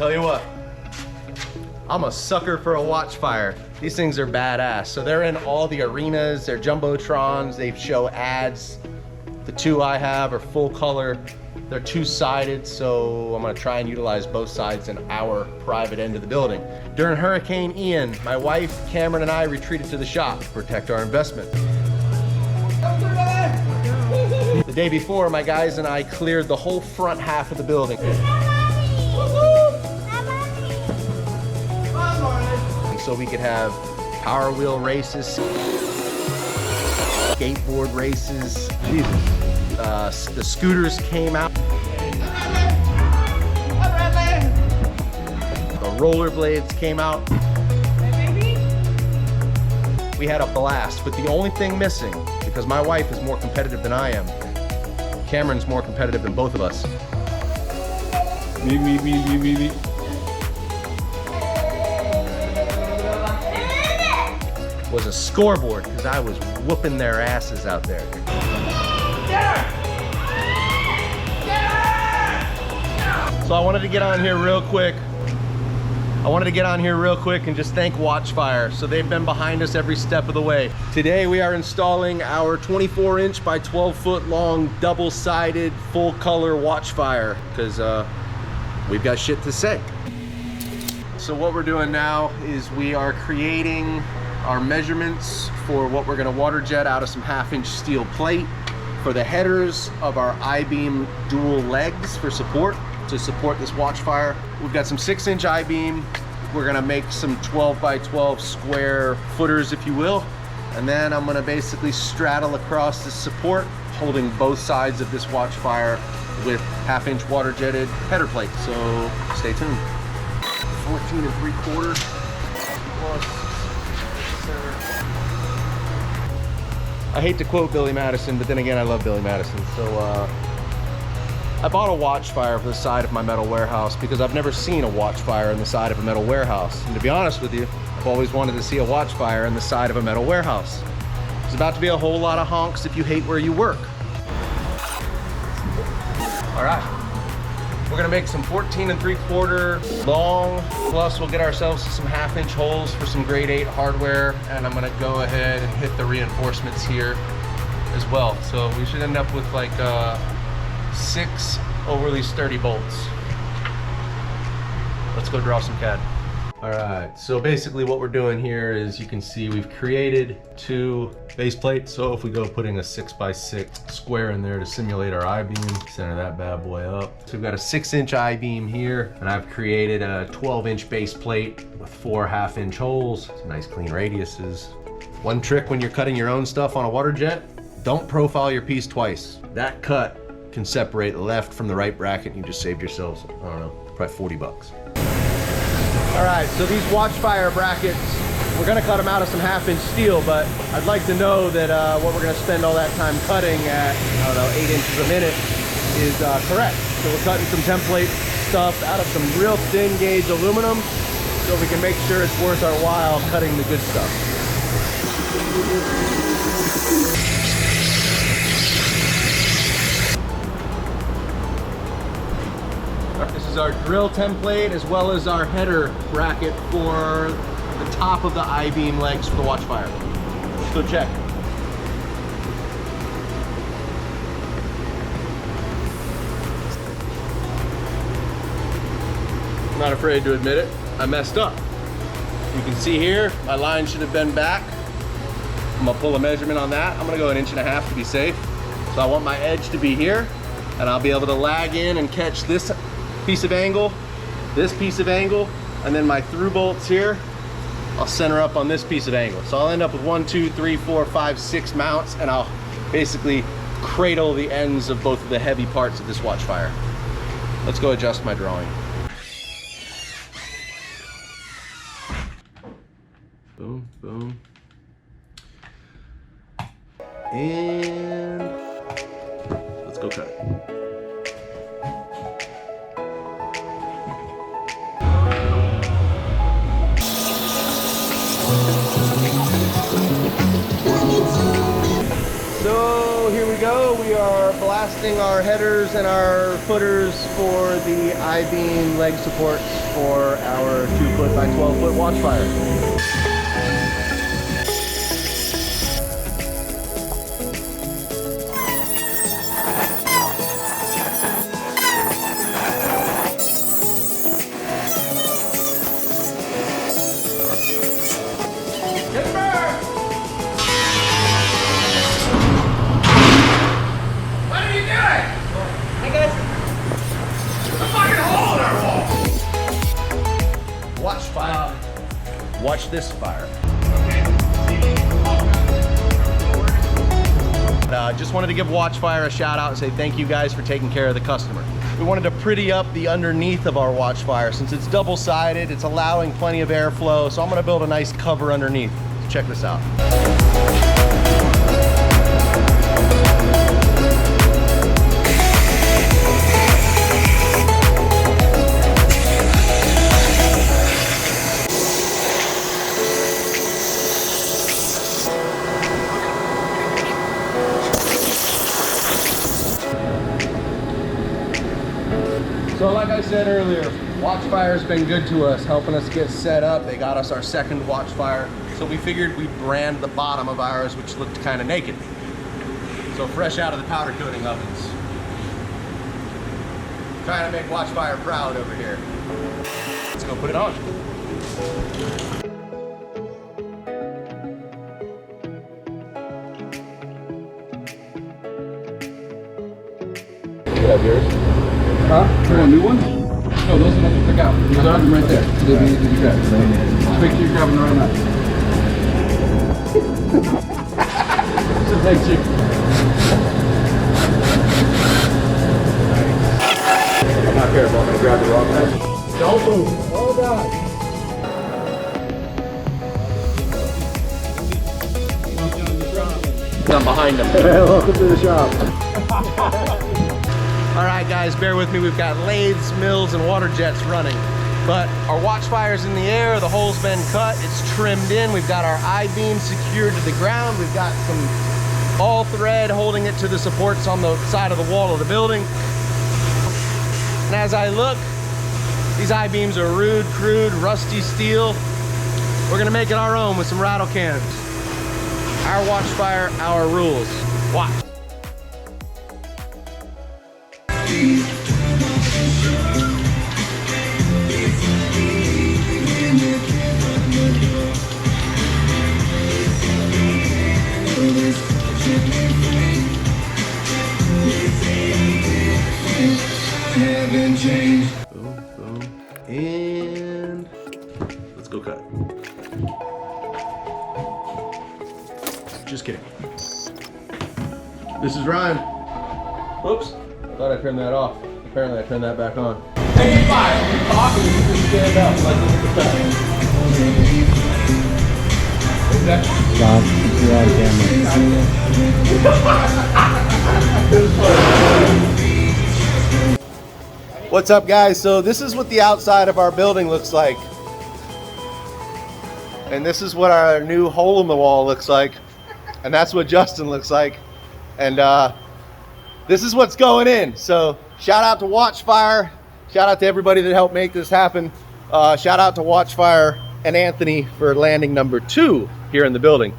Tell you what, I'm a sucker for a Watchfire. These things are badass. So they're in all the arenas, they're jumbotrons, they show ads. The two I have are full color. They're two-sided, so I'm gonna try and utilize both sides in our private end of the building. During Hurricane Ian, my wife, Cameron, and I retreated to the shop to protect our investment. The day before, my guys and I cleared the whole front half of the building. So we could have Power Wheel races, skateboard races. Jesus. The scooters came out. The rollerblades came out. We had a blast, but the only thing missing, because my wife is more competitive than I am, Cameron's more competitive than both of us. Me. Was a scoreboard, because I was whooping their asses out there. So I wanted to get on here real quick. And just thank Watchfire. So they've been behind us every step of the way. Today we are installing our 24-inch by 12-foot long double-sided full color Watchfire, because we've got shit to say. So what we're doing now is we are creating our measurements for what we're gonna water jet out of some 1/2-inch steel plate for the headers of our I-beam dual legs for support, to support this Watchfire. We've got some 6-inch I-beam. We're gonna make some 12 by 12 square footers, if you will. And then I'm gonna basically straddle across the support, holding both sides of this Watchfire with 1/2-inch water jetted header plate. So stay tuned. 14 3/4 plus. I hate to quote Billy Madison, but then again, I love Billy Madison. So I bought a Watchfire for the side of my metal warehouse because I've never seen a Watchfire in the side of a metal warehouse. And to be honest with you, I've always wanted to see a Watchfire in the side of a metal warehouse. There's about to be a whole lot of honks if you hate where you work. All right, we're gonna make some 14 3/4 long, plus we'll get ourselves some 1/2-inch holes for some grade 8 hardware, and I'm gonna go ahead and hit the reinforcements here as well. So we should end up with like 6 overly sturdy bolts. Let's go draw some CAD. All right, so basically what we're doing here is, you can see we've created 2 base plates. So if we go putting a 6x6 square in there to simulate our I-beam, center that bad boy up. So we've got a 6-inch I-beam here, and I've created a 12-inch base plate with 4 1/2-inch holes, some nice clean radiuses. One trick when you're cutting your own stuff on a water jet, don't profile your piece twice. That cut can separate the left from the right bracket, and you just saved yourselves, I don't know, probably 40 bucks. All right, so these Watchfire brackets, we're gonna cut them out of some 1/2-inch steel, but I'd like to know that what we're gonna spend all that time cutting at, I don't know, 8 inches a minute is correct. So we're cutting some template stuff out of some real thin gauge aluminum, so we can make sure it's worth our while cutting the good stuff. This is our drill template, as well as our header bracket for the top of the I-beam legs for the Watchfire. Let's go check. I'm not afraid to admit it, I messed up. You can see here, my line should have been back. I'm gonna pull a measurement on that. I'm gonna go 1.5 inches to be safe. So I want my edge to be here, and I'll be able to lag in and catch this piece of angle, this piece of angle, and then my through bolts here, I'll center up on this piece of angle. So I'll end up with 1, 2, 3, 4, 5, 6 mounts, and I'll basically cradle the ends of both of the heavy parts of this Watchfire. Let's go adjust my drawing. Boom, boom. And let's go cut it. So here we go. We are casting our headers and our footers for the I-beam leg supports for our 2-foot by 12-foot Watchfire. Watchfire. Watch this fire. Just wanted to give Watchfire a shout out and say thank you guys for taking care of the customer. We wanted to pretty up the underneath of our Watchfire. Since it's double-sided, it's allowing plenty of airflow, so I'm gonna build a nice cover underneath. Check this out. So like I said earlier, Watchfire's been good to us, helping us get set up. They got us our second Watchfire. So we figured we'd brand the bottom of ours, which looked kind of naked. So fresh out of the powder coating ovens. Trying to make Watchfire proud over here. Let's go put it on. You have yours? Huh? You want a new one? No, those are nothing to pick out. These are them right there. They'll be grabbed. Just make sure you're grabbing the right amount. It's a big chicken. I'm not careful. I'm going to grab the wrong one. Don't move. Oh, God. I'm behind them. Welcome to the shop. All right, guys, bear with me. We've got lathes, mills, and water jets running. But our Watchfire's in the air, the hole's been cut, it's trimmed in. We've got our I-beam secured to the ground. We've got some all thread holding it to the supports on the side of the wall of the building. And as I look, these I-beams are rude, crude, rusty steel. We're gonna make it our own with some rattle cans. Our Watchfire, our rules. Watch. Boom, boom, and let's go cut. Just kidding. This is Ryan. Oops, thought I turned that off. Apparently I turned that back on. Hey, fire! We're talking, you can stand up. Let's look at the time. Stop, you're on camera. What's up, guys? So this is what the outside of our building looks like. And this is what our new hole in the wall looks like. And that's what Justin looks like. And this is what's going in. So shout out to Watchfire. Shout out to everybody that helped make this happen. Shout out to Watchfire and Anthony for landing number 2 here in the building.